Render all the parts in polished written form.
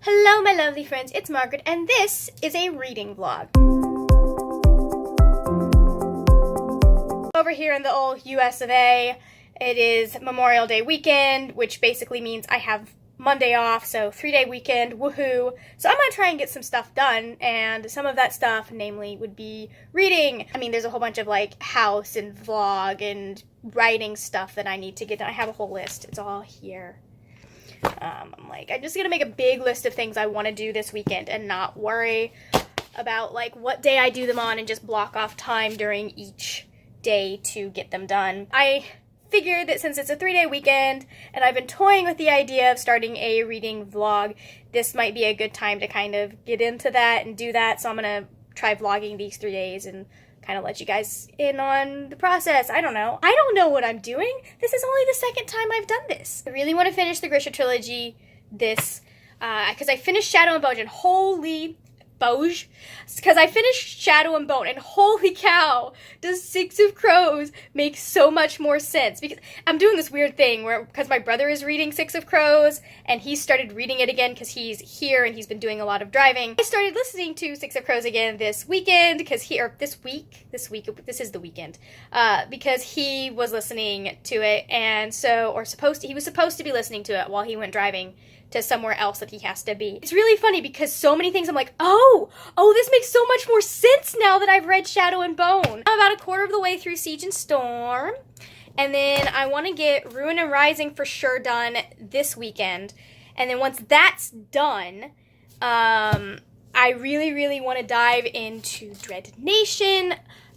Hello my lovely friends, it's Margaret and this is a reading vlog. Over here in the old US of A, it is Memorial Day weekend, which basically means I have Monday off, so 3-day weekend, woohoo. So I'm gonna try and get some stuff done, and some of that stuff, namely, would be reading. I mean, there's a whole bunch of like house and vlog and writing stuff that I need to get done. I have a whole list, it's all here. I'm just gonna make a big list of things I want to do this weekend and not worry about like what day I do them on and just block off time during each day to get them done. I figured that since it's a 3-day weekend and I've been toying with the idea of starting a reading vlog, this might be a good time to kind of get into that and do that. So I'm gonna try vlogging these 3 days and kind of let you guys in on the process. I don't know what I'm doing. This is only the second time I've done this. I really want to finish the Grisha trilogy because I finished Shadow and Bone, and holy cow, does Six of Crows make so much more sense. Because I'm doing this weird thing where, because my brother is reading Six of Crows and he started reading it again because he's here and he's been doing a lot of driving. I started listening to Six of Crows again this weekend because this is the weekend, because he was listening to it, and so, he was supposed to be listening to it while he went driving to somewhere else that he has to be. It's really funny because so many things I'm like, oh, this makes so much more sense now that I've read Shadow and Bone. I'm about a quarter of the way through Siege and Storm, and then I want to get Ruin and Rising for sure done this weekend, and then once that's done, I really, really want to dive into Dread Nation,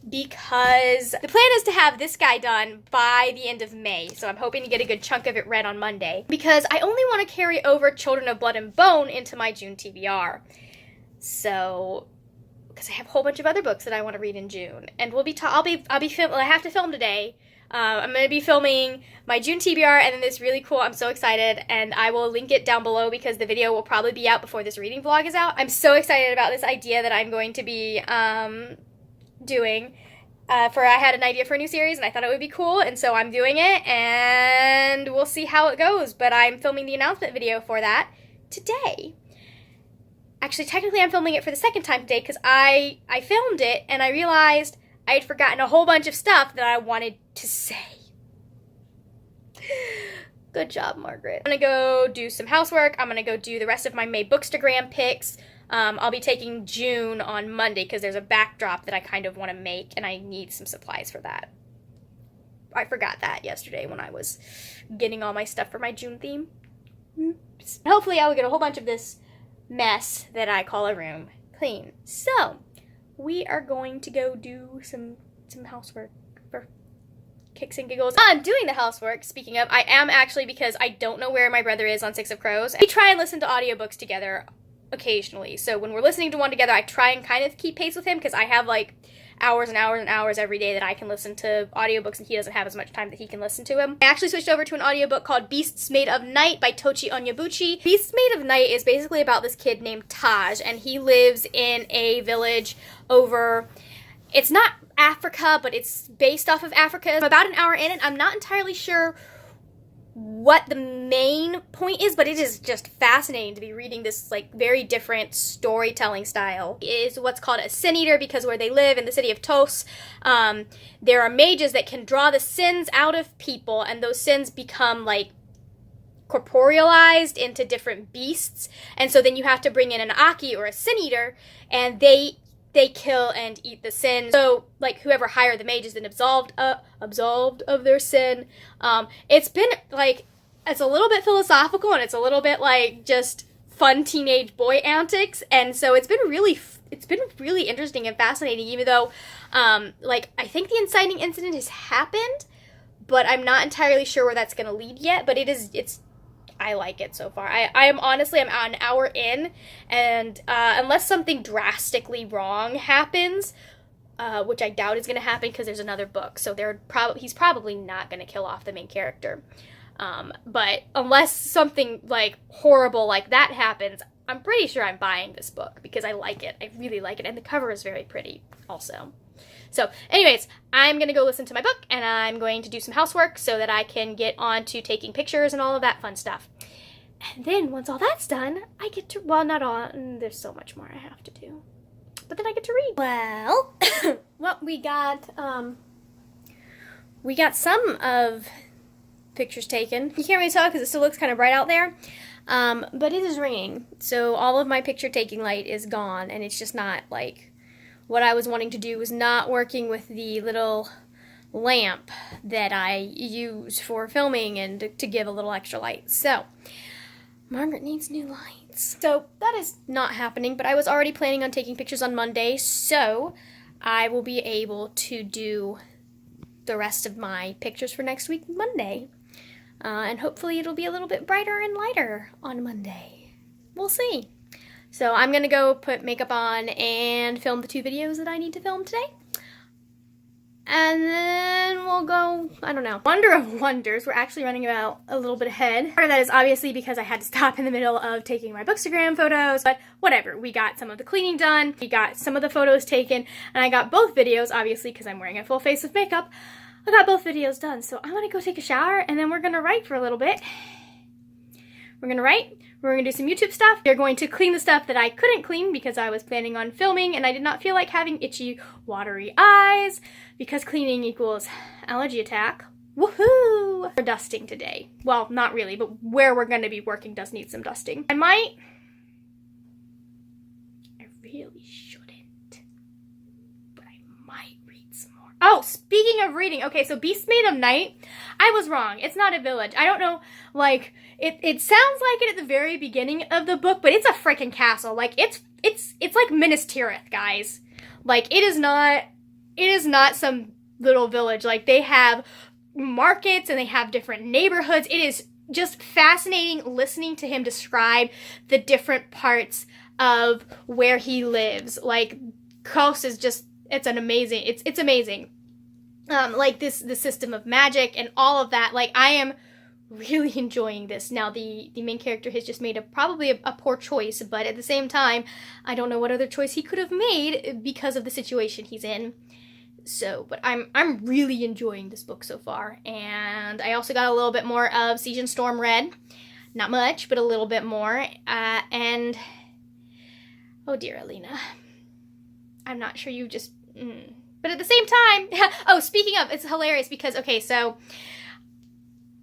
because the plan is to have this guy done by the end of May, so I'm hoping to get a good chunk of it read on Monday, because I only want to carry over Children of Blood and Bone into my June TBR. So, because I have a whole bunch of other books that I want to read in June, and I have to film today. I'm going to be filming my June TBR, and then this really cool, I'm so excited, and I will link it down below because the video will probably be out before this reading vlog is out. I'm so excited about this idea that I'm going to be, doing. I had an idea for a new series and I thought it would be cool, and so I'm doing it, and we'll see how it goes, but I'm filming the announcement video for that today. Actually, technically I'm filming it for the second time today because I filmed it and I realized I had forgotten a whole bunch of stuff that I wanted to say. Good job, Margaret. I'm gonna go do some housework. I'm gonna go do the rest of my May Bookstagram picks. I'll be taking June on Monday because there's a backdrop that I kind of want to make, and I need some supplies for that. I forgot that yesterday when I was getting all my stuff for my June theme. Oops. Hopefully I will get a whole bunch of this mess that I call a room clean. So, we are going to go do some housework for kicks and giggles. I'm doing the housework, speaking of, I am actually, because I don't know where my brother is on Six of Crows. We try and listen to audiobooks together occasionally, so when we're listening to one together, I try and kind of keep pace with him because I have like hours and hours and hours every day that I can listen to audiobooks, and he doesn't have as much time that he can listen to them. I actually switched over to an audiobook called Beasts Made of Night by Tochi Onyebuchi. Beasts Made of Night is basically about this kid named Taj, and he lives in a village over, it's not Africa, but it's based off of Africa. I'm about an hour in it. I'm not entirely sure what the main point is, but it is just fascinating to be reading this like very different storytelling style. It is what's called a sin eater because where they live in the city of Tos, there are mages that can draw the sins out of people, and those sins become like corporealized into different beasts, and so then you have to bring in an Aki or a sin eater, and they kill and eat the sin. So, like, whoever hired the mage is then absolved of their sin. It's been, like, it's a little bit philosophical, and it's a little bit, like, just fun teenage boy antics, and so it's been really interesting and fascinating, even though, like, I think the inciting incident has happened, but I'm not entirely sure where that's gonna lead yet, but I like it so far. I'm an hour in, and unless something drastically wrong happens, which I doubt is going to happen because there's another book, so he's probably not going to kill off the main character. But unless something like horrible like that happens, I'm pretty sure I'm buying this book because I like it. I really like it, and the cover is very pretty also. So anyways, I'm going to go listen to my book, and I'm going to do some housework so that I can get on to taking pictures and all of that fun stuff. And then once all that's done, I get to, well, not all, there's so much more I have to do. But then I get to read. Well, we got some of pictures taken. You can't really tell because it still looks kind of bright out there. But it is raining, so all of my picture taking light is gone, and it's just not, like, what I was wanting to do was not working with the little lamp that I use for filming and to give a little extra light. So, Margaret needs new lights. So, that is not happening, but I was already planning on taking pictures on Monday, so I will be able to do the rest of my pictures for next week, Monday. And hopefully it'll be a little bit brighter and lighter on Monday. We'll see. So I'm going to go put makeup on and film the 2 videos that I need to film today. And then we'll go, I don't know. Wonder of wonders, we're actually running about a little bit ahead. Part of that is obviously because I had to stop in the middle of taking my Bookstagram photos, but whatever. We got some of the cleaning done, we got some of the photos taken, and I got both videos, obviously because I'm wearing a full face of makeup. I got both videos done, so I'm gonna go take a shower and then we're gonna write for a little bit. We're gonna write, we're gonna do some YouTube stuff. We're going to clean the stuff that I couldn't clean because I was planning on filming and I did not feel like having itchy, watery eyes because cleaning equals allergy attack. Woohoo! We're dusting today. Well, not really, but where we're gonna be working does need some dusting. I really shouldn't, but I might read some more. Oh, speaking of reading, okay, so Beasts Made of Night, I was wrong. It's not a village. I don't know, like, it sounds like it at the very beginning of the book, but it's a freaking castle. Like, it's like Minas Tirith, guys. Like, it is not some little village. Like, they have markets and they have different neighborhoods. It is just fascinating listening to him describe the different parts of where he lives. Like, Kos is just, it's amazing. Like the system of magic and all of that. Like, I am really enjoying this. Now, the main character has just made probably a poor choice, but at the same time, I don't know what other choice he could have made because of the situation he's in. So, but I'm really enjoying this book so far. And I also got a little bit more of Siege and Storm read. Not much, but a little bit more. And, oh dear, Alina. I'm not sure you just... But at the same time... Oh, speaking of, it's hilarious because, okay, so...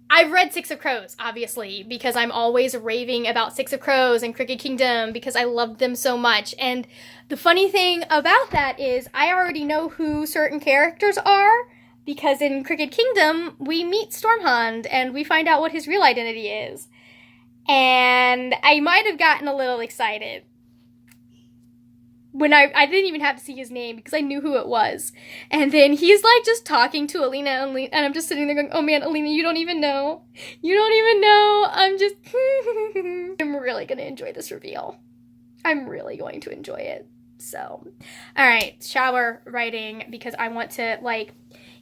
I've read Six of Crows, obviously, because I'm always raving about Six of Crows and Crooked Kingdom because I loved them so much. And the funny thing about that is I already know who certain characters are because in Crooked Kingdom, we meet Stormhond and we find out what his real identity is. And I might have gotten a little excited when I didn't even have to see his name because I knew who it was. And then he's like just talking to Alina and I'm just sitting there going, oh man, Alina, you don't even know. You don't even know. I'm just, I'm really going to enjoy this reveal. I'm really going to enjoy it. So, all right, shower, writing, because I want to, like,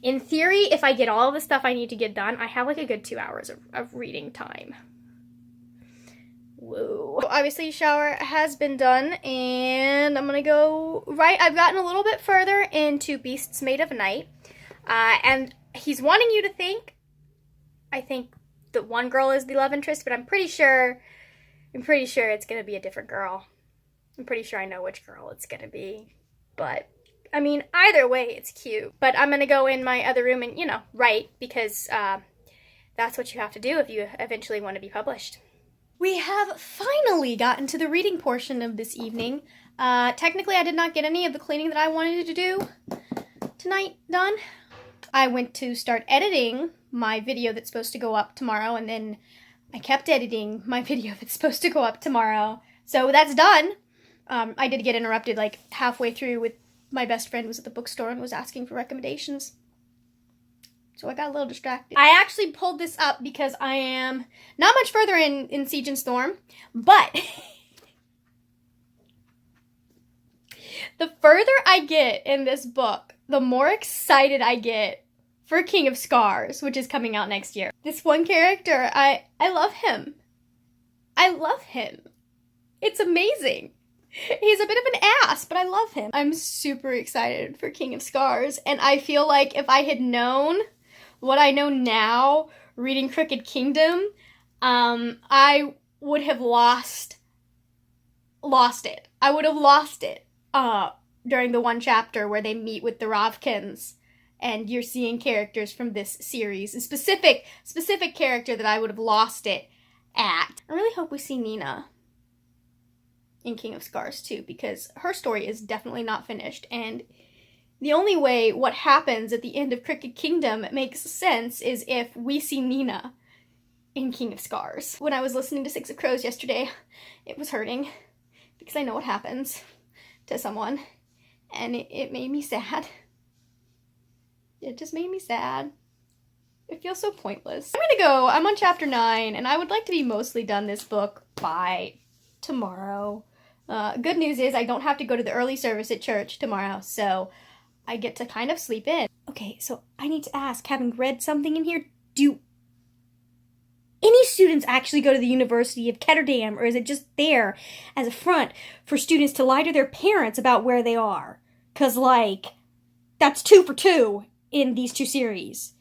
in theory, if I get all of the stuff I need to get done, I have like a good 2 hours of reading time. Whoa. Obviously, shower has been done, and I'm gonna go write. I've gotten a little bit further into Beasts Made of Night, and he's wanting you to think, I think that one girl is the love interest, but I'm pretty sure it's gonna be a different girl. I'm pretty sure I know which girl it's gonna be, but, I mean, either way, it's cute. But I'm gonna go in my other room and, you know, write, because, that's what you have to do if you eventually want to be published. We have finally gotten to the reading portion of this evening. Technically, I did not get any of the cleaning that I wanted to do tonight done. I went to start editing my video that's supposed to go up tomorrow, and then I kept editing my video that's supposed to go up tomorrow. So that's done. I did get interrupted like halfway through with my best friend was at the bookstore and was asking for recommendations. So I got a little distracted. I actually pulled this up because I am not much further in Siege and Storm, but the further I get in this book, the more excited I get for King of Scars, which is coming out next year. This one character, I love him. I love him. It's amazing. He's a bit of an ass, but I love him. I'm super excited for King of Scars, and I feel like if I had known what I know now, reading Crooked Kingdom, I would have lost it. I would have lost it during the one chapter where they meet with the Rovkins, and you're seeing characters from this series. A specific character that I would have lost it at. I really hope we see Nina in King of Scars too, because her story is definitely not finished, and the only way what happens at the end of Crooked Kingdom makes sense is if we see Nina in King of Scars. When I was listening to Six of Crows yesterday, it was hurting because I know what happens to someone, and it made me sad. It just made me sad. It feels so pointless. I'm on chapter 9, and I would like to be mostly done this book by tomorrow. Good news is I don't have to go to the early service at church tomorrow, so I get to kind of sleep in. Okay, so I need to ask, having read something in here, do any students actually go to the University of Ketterdam, or is it just there as a front for students to lie to their parents about where they are? 'Cause, like, that's 2 for 2 in these 2 series.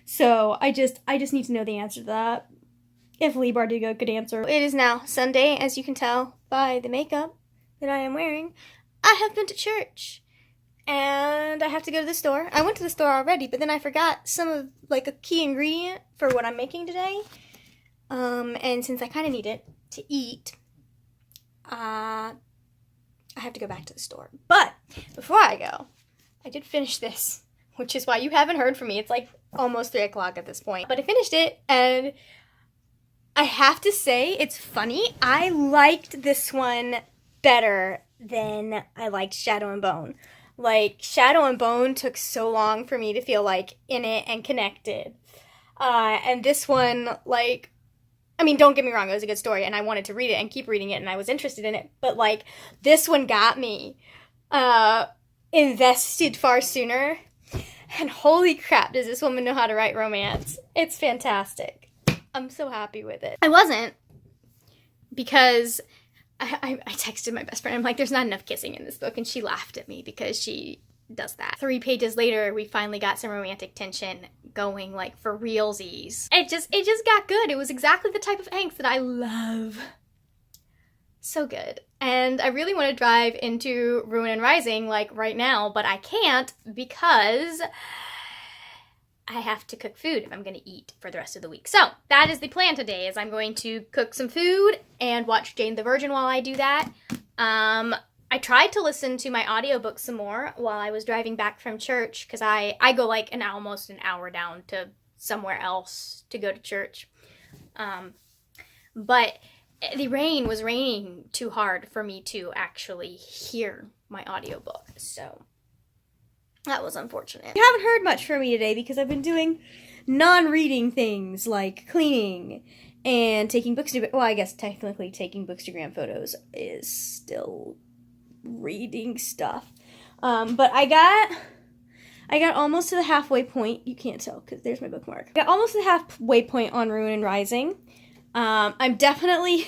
So I just need to know the answer to that. If Lee Bardugo could answer. It is now Sunday, as you can tell by the makeup that I am wearing. I have been to church, and I have to go to the store. I went to the store already, but then I forgot some of, like, a key ingredient for what I'm making today. And since I kind of need it to eat, I have to go back to the store. But before I go, I did finish this, which is why you haven't heard from me. It's like almost 3 o'clock at this point. But I finished it, and I have to say, it's funny. I liked this one better than I liked Shadow and Bone. Like, Shadow and Bone took so long for me to feel, like, in it and connected. And this one, like, I mean, don't get me wrong, it was a good story, and I wanted to read it and keep reading it, and I was interested in it. But, like, this one got me invested far sooner. And holy crap, does this woman know how to write romance. It's fantastic. I'm so happy with it. I wasn't, because I texted my best friend. I'm like, there's not enough kissing in this book, and she laughed at me because she does that. 3 pages later, we finally got some romantic tension going, like, for realsies. It just got good. It was exactly the type of angst that I love. So good. And I really want to dive into Ruin and Rising, like, right now, but I can't because I have to cook food if I'm going to eat for the rest of the week. So that is the plan today, is I'm going to cook some food and watch Jane the Virgin while I do that. I tried to listen to my audiobook some more while I was driving back from church, because I go like almost an hour down to somewhere else to go to church. But the rain was raining too hard for me to actually hear my audiobook, so that was unfortunate. You haven't heard much from me today because I've been doing non-reading things like cleaning and taking books to, well, I guess technically taking bookstagram photos is still reading stuff. But I got almost to the halfway point. You can't tell because there's my bookmark. I got almost to the halfway point on Ruin and Rising. I'm definitely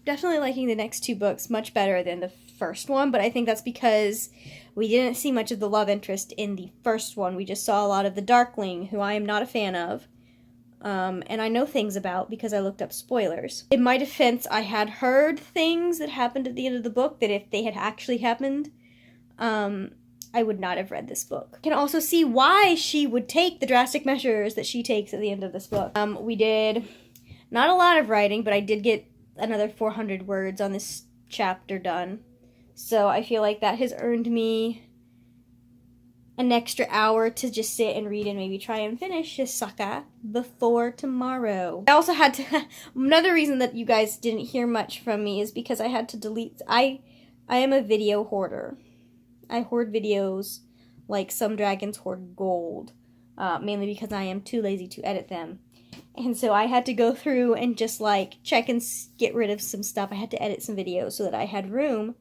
liking the next 2 books much better than the first one, but I think that's because we didn't see much of the love interest in the first one. We just saw a lot of the Darkling, who I am not a fan of, and I know things about because I looked up spoilers. In my defense, I had heard things that happened at the end of the book that if they had actually happened, I would not have read this book. You can also see why she would take the drastic measures that she takes at the end of this book. We did not a lot of writing, but I did get another 400 words on this chapter done. So I feel like that has earned me an extra hour to just sit and read and maybe try and finish this sucker before tomorrow. I also had to, another reason that you guys didn't hear much from me is because I had to delete, I am a video hoarder. I hoard videos like some dragons hoard gold, mainly because I am too lazy to edit them. And so I had to go through and just like check and get rid of some stuff. I had to edit some videos so that I had room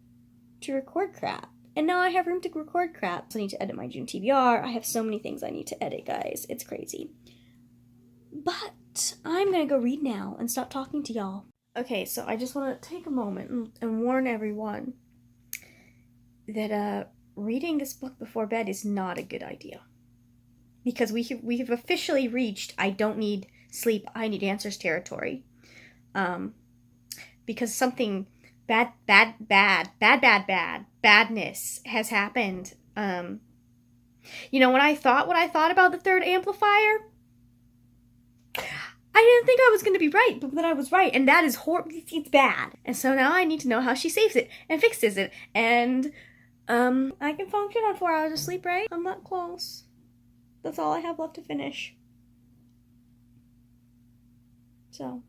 to record crap. And now I have room to record crap. So I need to edit my June TBR. I have so many things I need to edit, guys. It's crazy. But I'm going to go read now and stop talking to y'all. Okay, so I just want to take a moment and warn everyone that reading this book before bed is not a good idea. Because we have officially reached I don't need sleep, I need answers territory. because something badness has happened. You know, when I thought what I thought about the third amplifier, I didn't think I was going to be right, but then I was right, and that is horrible. It's bad. And so now I need to know how she saves it and fixes it, and I can function on 4 hours of sleep, right? I'm not close. That's all I have left to finish. So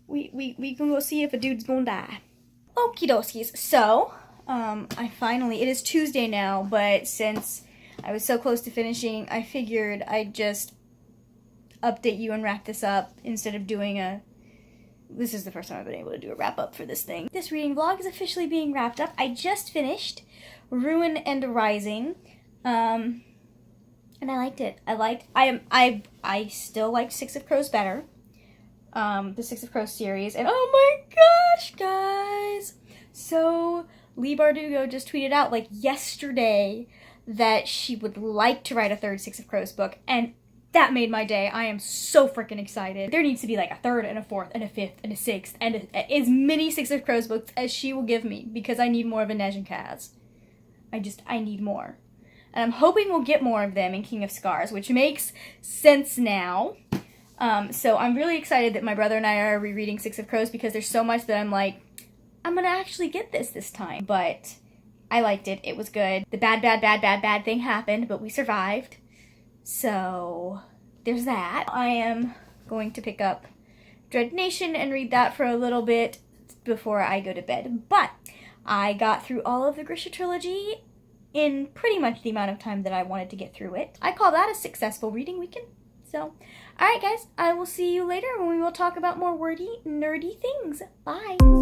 we can go see if a dude's gonna die. Okie dokies. So it is Tuesday now, but since I was so close to finishing, I figured I'd just update you and wrap this up instead of doing this is the first time I've been able to do a wrap up for this thing. This reading vlog is officially being wrapped up. I just finished Ruin and Rising, and I liked it. I still like Six of Crows better, the Six of Crows series, and oh my gosh, guys! So Leigh Bardugo just tweeted out like yesterday that she would like to write a third Six of Crows book, and that made my day. I am so freaking excited. There needs to be like a third and a fourth and a fifth and a sixth and as many Six of Crows books as she will give me, because I need more of Inej and Kaz. I need more. And I'm hoping we'll get more of them in King of Scars, which makes sense now. So I'm really excited that my brother and I are rereading Six of Crows, because there's so much that I'm like, I'm gonna actually get this time. But I liked it. It was good. The bad thing happened, but we survived. So there's that. I am going to pick up Dread Nation and read that for a little bit before I go to bed. But I got through all of the Grisha trilogy in pretty much the amount of time that I wanted to get through it. I call that a successful reading weekend. So, alright guys, I will see you later when we will talk about more wordy, nerdy things. Bye!